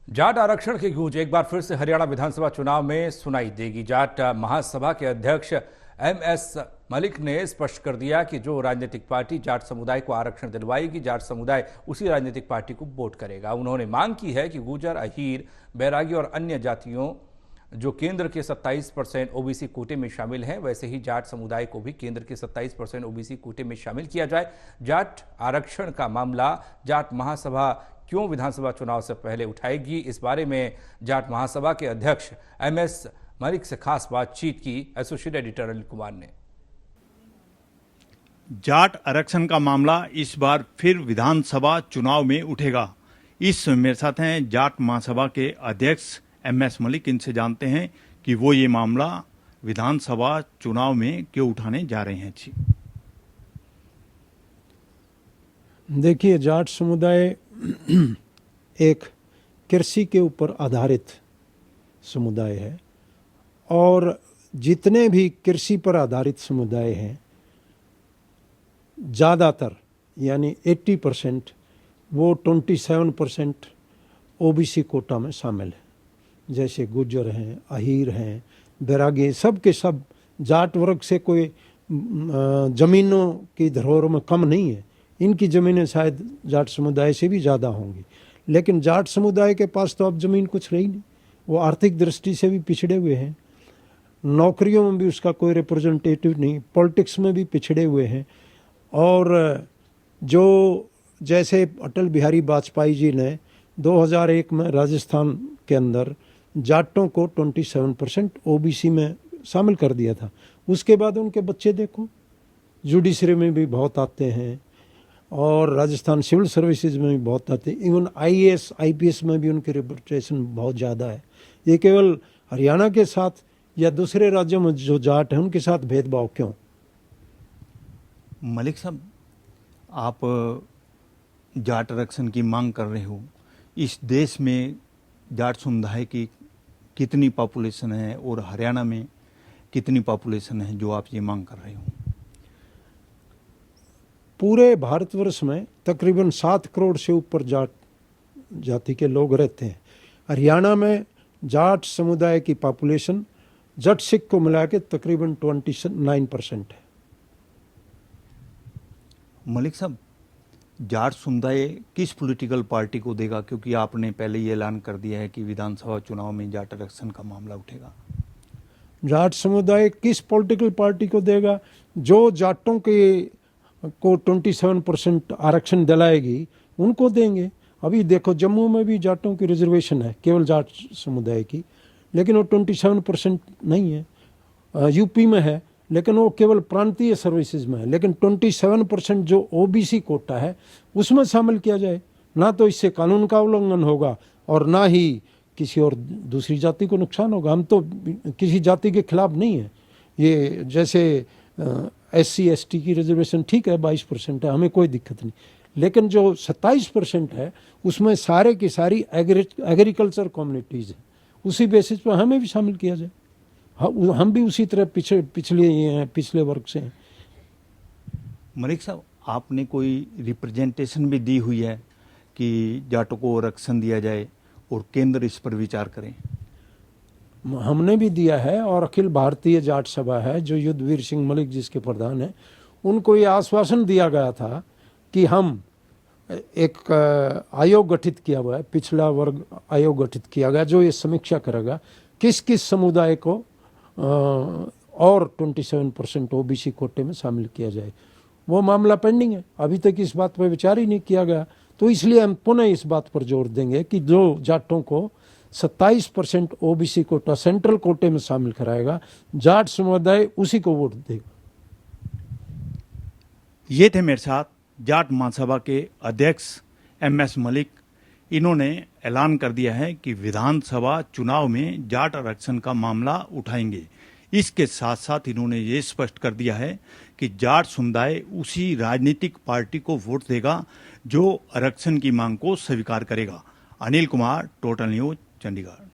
जाट आरक्षण की गूंज एक बार फिर से हरियाणा विधानसभा चुनाव में सुनाई देगी। जाट महासभा के अध्यक्ष एमएस मलिक ने स्पष्ट कर दिया कि जो राजनीतिक पार्टी जाट समुदाय को आरक्षण दिलवाएगी, जाट समुदाय उसी राजनीतिक पार्टी को वोट करेगा। उन्होंने मांग की है कि गुर्जर, अहीर, बैरागी और अन्य जातियों जो केंद्र के 27% ओबीसी कोटे में शामिल हैं, वैसे ही जाट समुदाय को भी केंद्र के 27% ओबीसी कोटे में शामिल किया जाए। जाट आरक्षण का मामला जाट महासभा क्यों विधानसभा चुनाव से पहले उठाएगी, इस बारे में जाट महासभा के अध्यक्ष एमएस मलिक से खास बातचीत की एसोसिएट एडिटर अनिल कुमार ने। जाट आरक्षण का मामला इस बार फिर विधानसभा चुनाव में उठेगा। इस मेरे साथ हैं जाट महासभा के अध्यक्ष एमएस मलिक। इनसे जानते हैं कि वो ये मामला विधानसभा चुनाव में क्यों उठाने जा रहे हैं। जी देखिए, जाट समुदाय एक कृषि के ऊपर आधारित समुदाय है और जितने भी कृषि पर आधारित समुदाय हैं, ज़्यादातर यानी 80% वो 27% ओबीसी कोटा में शामिल है। जैसे गुर्जर हैं, अहीर हैं, बैरागी, सब के सब जाट वर्ग से कोई ज़मीनों की धरोहर में कम नहीं है। इनकी ज़मीनें शायद जाट समुदाय से भी ज़्यादा होंगी, लेकिन जाट समुदाय के पास तो अब ज़मीन कुछ रही नहीं। वो आर्थिक दृष्टि से भी पिछड़े हुए हैं, नौकरियों में भी उसका कोई रिप्रेजेंटेटिव नहीं, पॉलिटिक्स में भी पिछड़े हुए हैं। और जो जैसे अटल बिहारी वाजपेयी जी ने 2001 में राजस्थान के अंदर जाटों को 27% ओबीसी में शामिल कर दिया था, उसके बाद उनके बच्चे देखो जुडिशरी में भी बहुत आते हैं और राजस्थान सिविल सर्विसेज में भी बहुत आते हैं। इवन आईएएस आईपीएस में भी उनकी रिप्रेजेंटेशन बहुत ज़्यादा है। ये केवल हरियाणा के साथ या दूसरे राज्यों में जो जाट हैं उनके साथ भेदभाव क्यों? मलिक साहब, आप जाट आरक्षण की मांग कर रहे हो। इस देश में जाट समुदाय की कितनी पॉपुलेशन है और हरियाणा में कितनी पॉपुलेशन है जो आप ये मांग कर रहे हो? पूरे भारतवर्ष में तकरीबन 7 करोड़ से ऊपर जाट जाति के लोग रहते हैं। हरियाणा में जाट समुदाय की पॉपुलेशन जट सिख को मिला के तकरीबन 29% है। मलिक साहब, जाट समुदाय किस पॉलिटिकल पार्टी को देगा? क्योंकि आपने पहले ये ऐलान कर दिया है कि विधानसभा चुनाव में जाट आरक्षण का मामला उठेगा। जाट समुदाय किस पॉलिटिकल पार्टी को देगा? जो जाटों के को 27% आरक्षण दिलाएगी उनको देंगे। अभी देखो, जम्मू में भी जाटों की रिजर्वेशन है केवल जाट समुदाय की, लेकिन वो 27% नहीं है। यूपी में है लेकिन वो केवल प्रांतीय सर्विसेज में है, लेकिन 27% जो ओबीसी कोटा है उसमें शामिल किया जाए। ना तो इससे कानून का उल्लंघन होगा और ना ही किसी और दूसरी जाति को नुकसान होगा। हम तो किसी जाति के खिलाफ नहीं है। ये जैसे SC ST की रिजर्वेशन ठीक है, 22% है, हमें कोई दिक्कत नहीं, लेकिन जो 27% है उसमें सारे की सारी एग्रीकल्चर कम्युनिटीज़ हैं, उसी बेसिस पर हमें भी शामिल किया जाए। हम भी उसी तरह पिछले वर्ग से हैं। मलिक साहब, आपने कोई रिप्रेजेंटेशन भी दी हुई है कि जाटों को आरक्षण दिया जाए और केंद्र इस पर विचार करें? हमने भी दिया है और अखिल भारतीय जाट सभा है जो युद्धवीर सिंह मलिक जिसके प्रधान हैं, उनको ये आश्वासन दिया गया था कि हम एक आयोग गठित किया हुआ है, पिछड़ा वर्ग आयोग गठित किया गया जो ये समीक्षा करेगा किस किस समुदाय को और 27% ओबीसी कोटे में शामिल किया जाए। वो मामला पेंडिंग है, अभी तक इस बात पर विचार ही नहीं किया गया। तो इसलिए हम पुनः इस बात पर जोर देंगे कि जो जाटों को 27% ओबीसी कोटा सेंट्रल कोटे में शामिल कराएगा, जाट समुदाय उसी को वोट देगा। ये थे मेरे साथ जाट महासभा के अध्यक्ष एमएस मलिक। इन्होंने ऐलान कर दिया है कि विधानसभा चुनाव में जाट आरक्षण का मामला उठाएंगे। इसके साथ साथ इन्होंने ये स्पष्ट कर दिया है कि जाट समुदाय उसी राजनीतिक पार्टी को वोट देगा जो आरक्षण की मांग को स्वीकार करेगा। Anil Kumar, total news, Chandigarh.